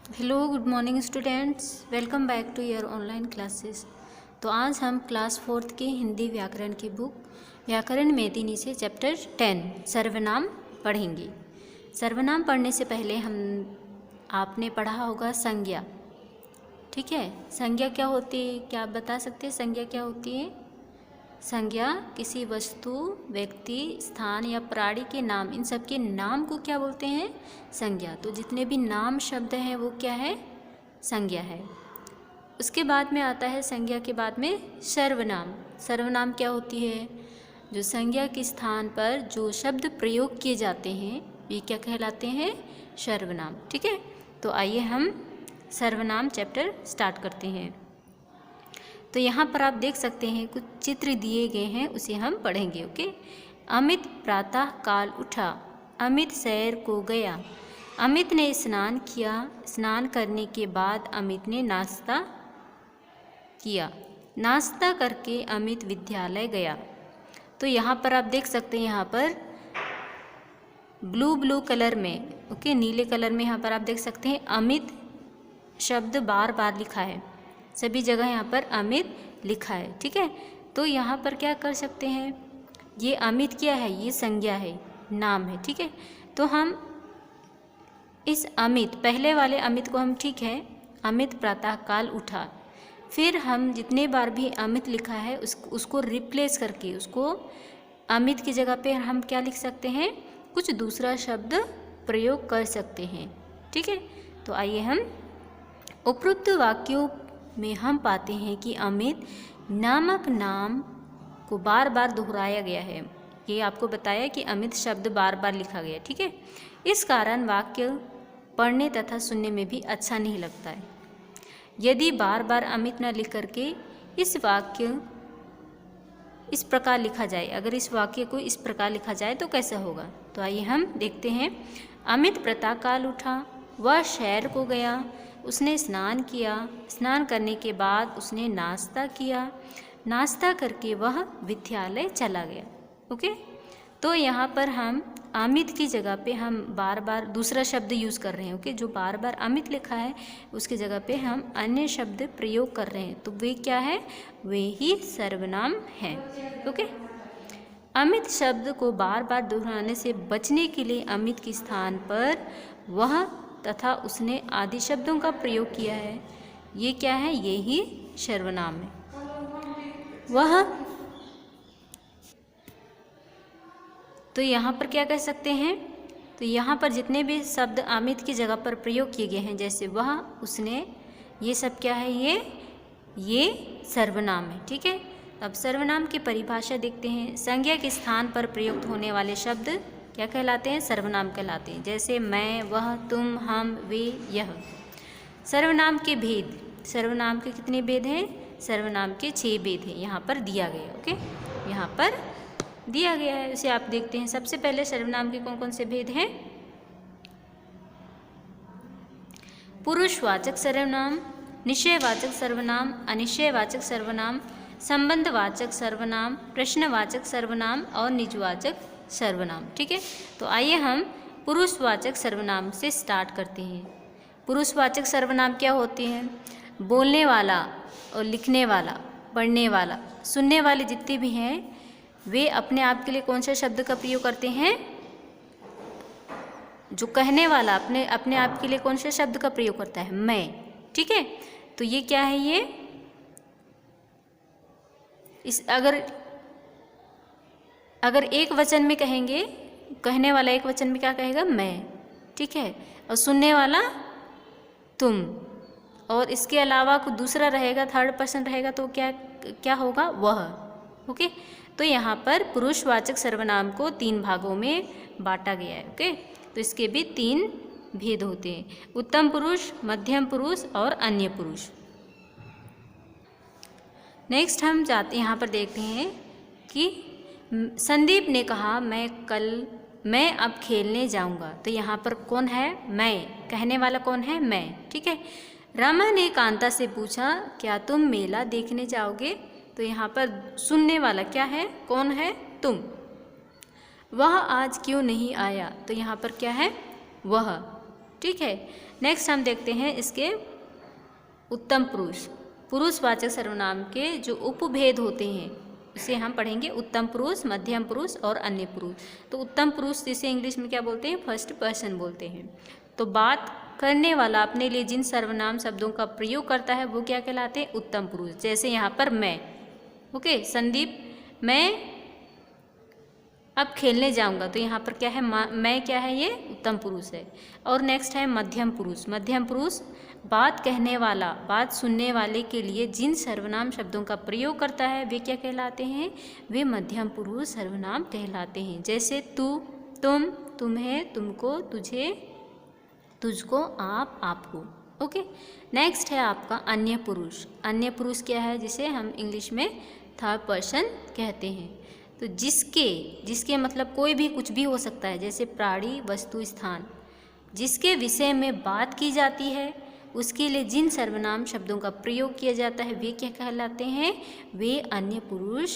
Hello good morning students, welcome back to your online classes. तो आज हम class 4th की हिंदी व्याकरण की बुक व्याकरण मेदिनी से चैप्टर 10 सर्वनाम पढ़ेंगे। सर्वनाम पढ़ने से पहले आपने पढ़ा होगा संज्ञा। ठीक है, संज्ञा क्या होती है, क्या आप बता सकते हैं संज्ञा क्या होती है? संज्ञा किसी वस्तु, व्यक्ति, स्थान या प्राणी के नाम, इन सब के नाम को क्या बोलते हैं? संज्ञा। तो जितने भी नाम शब्द हैं वो क्या है? संज्ञा है। उसके बाद में आता है संज्ञा के बाद में सर्वनाम। सर्वनाम क्या होती है? जो संज्ञा के स्थान पर जो शब्द प्रयोग किए जाते हैं ये क्या कहलाते हैं? सर्वनाम। ठीक है, तो आइए हम सर्वनाम चैप्टर स्टार्ट करते हैं। तो यहाँ पर आप देख सकते हैं कुछ चित्र दिए गए हैं, उसे हम पढ़ेंगे। ओके। अमित प्रातः काल उठा, अमित सैर को गया, अमित ने स्नान किया, स्नान करने के बाद अमित ने नाश्ता किया, नाश्ता करके अमित विद्यालय गया। तो यहाँ पर आप देख सकते हैं, यहाँ पर ब्लू कलर में, ओके, नीले कलर में यहाँ पर आप देख सकते हैं अमित शब्द बार बार लिखा है, सभी जगह यहाँ पर अमित लिखा है। ठीक है, तो यहाँ पर क्या कर सकते हैं, ये अमित क्या है? ये संज्ञा है, नाम है। ठीक है, तो हम इस अमित, पहले वाले अमित को हम, ठीक है, अमित प्रातःकाल उठा, फिर हम जितने बार भी अमित लिखा है उसको रिप्लेस करके, उसको अमित की जगह पे हम क्या लिख सकते हैं? कुछ दूसरा शब्द प्रयोग कर सकते हैं। ठीक है, तो आइए हम उपरोक्त वाक्यों में हम पाते हैं कि अमित नामक नाम को बार बार दोहराया गया है। ये आपको बताया कि अमित शब्द बार बार लिखा गया। ठीक है, इस कारण वाक्य पढ़ने तथा सुनने में भी अच्छा नहीं लगता है। यदि बार बार अमित न लिख करके इस वाक्य इस प्रकार लिखा जाए, अगर इस वाक्य को इस प्रकार लिखा जाए तो कैसा होगा? तो आइए हम देखते हैं। अमित प्रातःकाल उठा, वह शहर को गया, उसने स्नान किया, स्नान करने के बाद उसने नाश्ता किया, नाश्ता करके वह विद्यालय चला गया। ओके, तो यहाँ पर हम अमित की जगह पे हम बार बार दूसरा शब्द यूज़ कर रहे हैं। ओके, जो बार बार अमित लिखा है उसकी जगह पे हम अन्य शब्द प्रयोग कर रहे हैं, तो वे क्या है? वे ही सर्वनाम हैं। ओके, अमित शब्द को बार बार दोहराने से बचने के लिए अमित के स्थान पर वह तथा उसने आदि शब्दों का प्रयोग किया है। ये क्या है? ये ही सर्वनाम है। वह, तो यहाँ पर क्या कह सकते हैं? तो यहाँ पर जितने भी शब्द अमित की जगह पर प्रयोग किए गए हैं, जैसे वह, उसने, ये सब क्या है? ये सर्वनाम है। ठीक है, अब सर्वनाम की परिभाषा देखते हैं। संज्ञा के स्थान पर प्रयुक्त होने वाले शब्द क्या कहलाते हैं? सर्वनाम कहलाते हैं। जैसे मैं, वह, तुम, हम, वे, यह। सर्वनाम के भेद, सर्वनाम के कितने भेद हैं? सर्वनाम के 6 भेद हैं, यहाँ पर दिया गया। ओके, यहाँ पर दिया गया है, उसे आप देखते हैं। सबसे पहले सर्वनाम के कौन कौन से भेद हैं? पुरुषवाचक सर्वनाम, निश्चयवाचक सर्वनाम, अनिश्चयवाचक सर्वनाम, संबंधवाचक सर्वनाम, प्रश्नवाचक सर्वनाम और निजवाचक सर्वनाम। ठीक है, तो आइए हम पुरुषवाचक सर्वनाम से स्टार्ट करते हैं। पुरुषवाचक सर्वनाम क्या होते हैं? बोलने वाला और लिखने वाला, पढ़ने वाला, सुनने वाले जितने भी हैं वे अपने आप के लिए कौन से शब्द का प्रयोग करते हैं? जो कहने वाला अपने आप के लिए कौन से शब्द का प्रयोग करता है? मैं। ठीक है, तो ये क्या है? ये अगर एक वचन में कहेंगे, कहने वाला एक वचन में क्या कहेगा? मैं। ठीक है, और सुनने वाला तुम, और इसके अलावा कुछ दूसरा रहेगा, थर्ड पर्सन रहेगा, तो क्या होगा? वह। ओके, तो यहाँ पर पुरुषवाचक सर्वनाम को 3 भागों में बांटा गया है। ओके, तो इसके भी 3 भेद होते हैं, उत्तम पुरुष, मध्यम पुरुष और अन्य पुरुष। नेक्स्ट हम यहाँ पर देखते हैं कि संदीप ने कहा मैं अब खेलने जाऊंगा। तो यहाँ पर कौन है? मैं। कहने वाला कौन है? मैं। ठीक है, रमा ने कांता से पूछा क्या तुम मेला देखने जाओगे? तो यहाँ पर सुनने वाला क्या है? कौन है? तुम। वह आज क्यों नहीं आया? तो यहाँ पर क्या है? वह। ठीक है, नेक्स्ट हम देखते हैं इसके उत्तम पुरुष। पुरुषवाचक सर्वनाम के जो उपभेद होते हैं उसे हम पढ़ेंगे, उत्तम पुरुष, मध्यम पुरुष और अन्य पुरुष। तो उत्तम पुरुष जिसे इंग्लिश में क्या बोलते हैं, फर्स्ट पर्सन बोलते हैं। तो बात करने वाला अपने लिए जिन सर्वनाम शब्दों का प्रयोग करता है वो क्या कहलाते हैं, उत्तम पुरुष। जैसे यहाँ पर मैं, ओके, संदीप मैं अब खेलने जाऊंगा, तो यहाँ पर क्या है, मैं क्या है, ये उत्तम पुरुष है। और नेक्स्ट है मध्यम पुरुष। मध्यम पुरुष बात कहने वाला, बात सुनने वाले के लिए जिन सर्वनाम शब्दों का प्रयोग करता है वे क्या कहलाते हैं, वे मध्यम पुरुष सर्वनाम कहलाते हैं। जैसे तू, तुम, तुम्हें, तुमको, तुझे, तुझको, आप, आपको। ओके, नेक्स्ट है आपका अन्य पुरुष। अन्य पुरुष क्या है, जिसे हम इंग्लिश में थर्ड पर्सन कहते हैं। तो जिसके मतलब कोई भी कुछ भी हो सकता है, जैसे प्राणी, वस्तु, स्थान, जिसके विषय में बात की जाती है उसके लिए जिन सर्वनाम शब्दों का प्रयोग किया जाता है वे क्या कहलाते हैं, वे अन्य पुरुष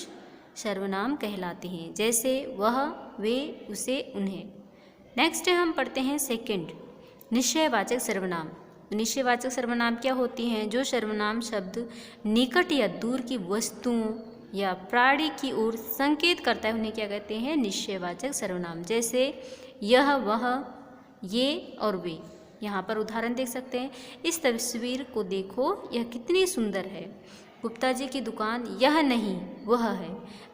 सर्वनाम कहलाते हैं। जैसे वह, वे, उसे, उन्हें। नेक्स्ट हम पढ़ते हैं सेकंड, निश्चयवाचक सर्वनाम। निश्चयवाचक सर्वनाम क्या होती हैं, जो सर्वनाम शब्द निकट या दूर की वस्तुओं या प्राणी की ओर संकेत करता है उन्हें क्या कहते हैं, निश्चयवाचक सर्वनाम। जैसे यह, वह, ये और वे। यहाँ पर उदाहरण देख सकते हैं, इस तस्वीर को देखो, यह कितनी सुंदर है। गुप्ता जी की दुकान यह नहीं वह है।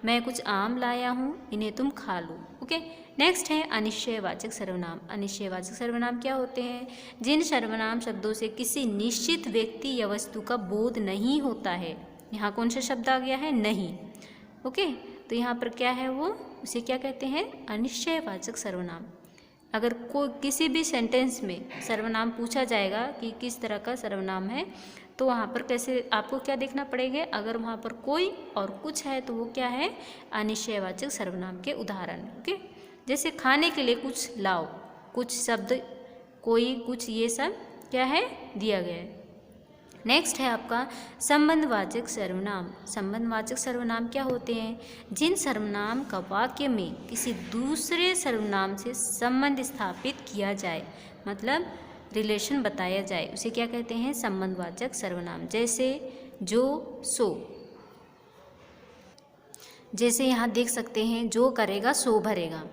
मैं कुछ आम लाया हूँ, इन्हें तुम खा लो। ओके, नेक्स्ट है अनिश्चयवाचक सर्वनाम। अनिश्चयवाचक सर्वनाम क्या होते हैं, जिन सर्वनाम शब्दों से किसी निश्चित व्यक्ति या वस्तु का बोध नहीं होता है। यहाँ कौन सा शब्द आ गया है, नहीं। ओके, तो यहाँ पर क्या है वो, उसे क्या कहते हैं, अनिश्चयवाचक सर्वनाम। अगर कोई किसी भी सेंटेंस में सर्वनाम पूछा जाएगा कि किस तरह का सर्वनाम है, तो वहाँ पर कैसे आपको क्या देखना पड़ेगा, अगर वहाँ पर कोई और कुछ है तो वो क्या है, अनिश्चयवाचक सर्वनाम के उदाहरण। ओके, जैसे खाने के लिए कुछ लाओ, कुछ शब्द, कोई, कुछ, ये सब क्या है, दिया गया है। नेक्स्ट है आपका संबंधवाचक सर्वनाम। संबंधवाचक सर्वनाम क्या होते हैं, जिन सर्वनाम का वाक्य में किसी दूसरे सर्वनाम से संबंध स्थापित किया जाए, मतलब रिलेशन बताया जाए, उसे क्या कहते हैं, संबंधवाचक सर्वनाम। जैसे जो, सो। जैसे यहाँ देख सकते हैं, जो करेगा सो भरेगा,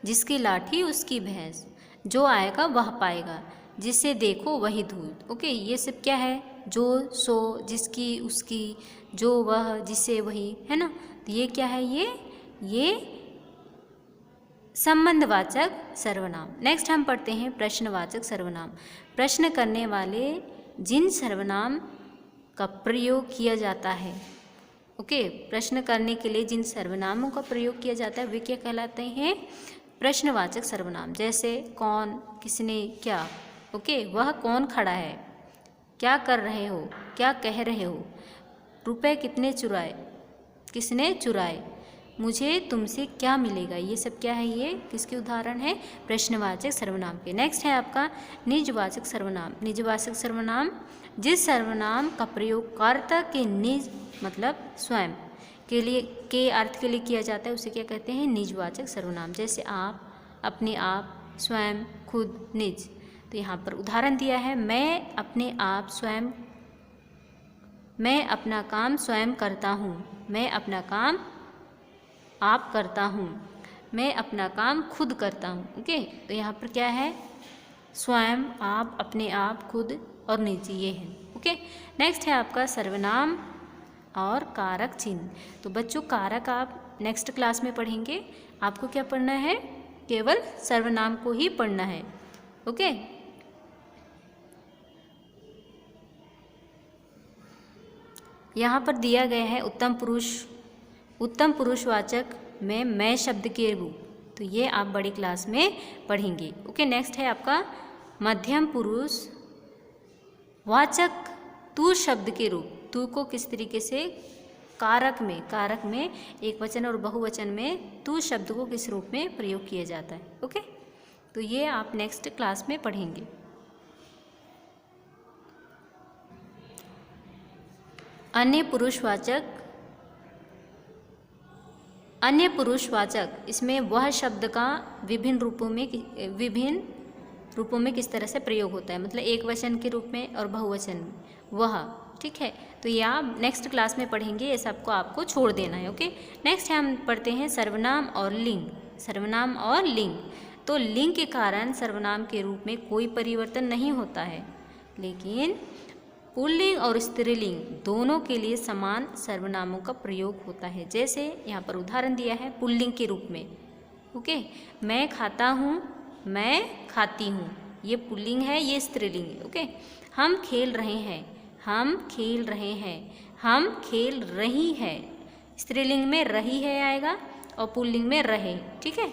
जिसकी लाठी उसकी भैंस, जो आएगा वह पाएगा, जिसे देखो वही धूल। ओके, ये सब क्या है, जो, सो, जिसकी, उसकी, जो, वह, जिसे, वही, है ना। तो ये क्या है, ये संबंधवाचक सर्वनाम। नेक्स्ट हम पढ़ते हैं प्रश्नवाचक सर्वनाम। प्रश्न करने वाले जिन सर्वनाम का प्रयोग किया जाता है, ओके, प्रश्न करने के लिए जिन सर्वनामों का प्रयोग किया जाता है वे क्या कहलाते हैं, प्रश्नवाचक सर्वनाम। जैसे कौन, किसने, क्या। ओके, वह कौन खड़ा है, क्या कर रहे हो, क्या कह रहे हो, रुपए कितने चुराए, किसने चुराए, मुझे तुमसे क्या मिलेगा। ये सब क्या है, ये किसके उदाहरण है, प्रश्नवाचक सर्वनाम के। नेक्स्ट है आपका निजवाचक सर्वनाम। निजवाचक सर्वनाम जिस सर्वनाम का प्रयोग कर्ता के निज मतलब स्वयं के लिए, के अर्थ के लिए किया जाता है उसे क्या कहते हैं, निजवाचक सर्वनाम। जैसे आप, अपने आप, स्वयं, खुद, निज। तो यहाँ पर उदाहरण दिया है, मैं अपने आप स्वयं, मैं अपना काम स्वयं करता हूँ, मैं अपना काम आप करता हूँ, मैं अपना काम खुद करता हूँ। ओके, तो यहाँ पर क्या है, स्वयं, आप, अपने आप, खुद और निजी, ये है। ओके, नेक्स्ट है आपका सर्वनाम और कारक चिन्ह। तो बच्चों, कारक आप नेक्स्ट क्लास में पढ़ेंगे, आपको क्या पढ़ना है, केवल सर्वनाम को ही पढ़ना है। ओके, यहाँ पर दिया गया है उत्तम पुरुष, उत्तम पुरुषवाचक में मैं शब्द के रूप, तो ये आप बड़ी क्लास में पढ़ेंगे। ओके, नेक्स्ट है आपका मध्यम पुरुष वाचक तू शब्द के रूप। तू को किस तरीके से कारक में एक वचन और बहुवचन में तू शब्द को किस रूप में प्रयोग किया जाता है। ओके, तो ये आप नेक्स्ट क्लास में पढ़ेंगे। अन्य पुरुषवाचक, इसमें वह शब्द का विभिन्न रूपों में, विभिन्न रूपों में किस तरह से प्रयोग होता है, मतलब एक वचन के रूप में और बहुवचन में, वह, ठीक है। तो ये आप नेक्स्ट क्लास में पढ़ेंगे, ये सबको आपको छोड़ देना है, ओके। नेक्स्ट हम पढ़ते हैं सर्वनाम और लिंग। सर्वनाम और लिंग, तो लिंग के कारण सर्वनाम के रूप में कोई परिवर्तन नहीं होता है, लेकिन पुल्लिंग और स्त्रीलिंग दोनों के लिए समान सर्वनामों का प्रयोग होता है। जैसे यहाँ पर उदाहरण दिया है पुल्लिंग के रूप में, ओके, मैं खाता हूँ, मैं खाती हूँ, ये पुल्लिंग है, ये स्त्रीलिंग है, ओके। हम खेल रहे हैं, हम खेल रहे हैं, हम खेल रही है, स्त्रीलिंग में रही है आएगा और पुल्लिंग में रहे, ठीक है,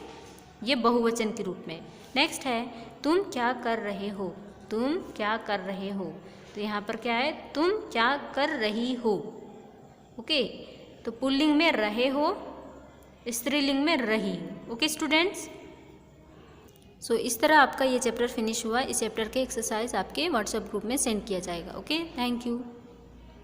ये बहुवचन के रूप में। नेक्स्ट है तुम क्या कर रहे हो, तुम क्या कर रहे हो, तो यहाँ पर क्या है, तुम क्या कर रही हो, ओके। तो पुल्लिंग में रहे हो, स्त्रीलिंग में रही, ओके स्टूडेंट्स। सो इस तरह आपका ये चैप्टर फिनिश हुआ। इस चैप्टर के एक्सरसाइज आपके व्हाट्सएप ग्रुप में सेंड किया जाएगा, ओके। Thank you.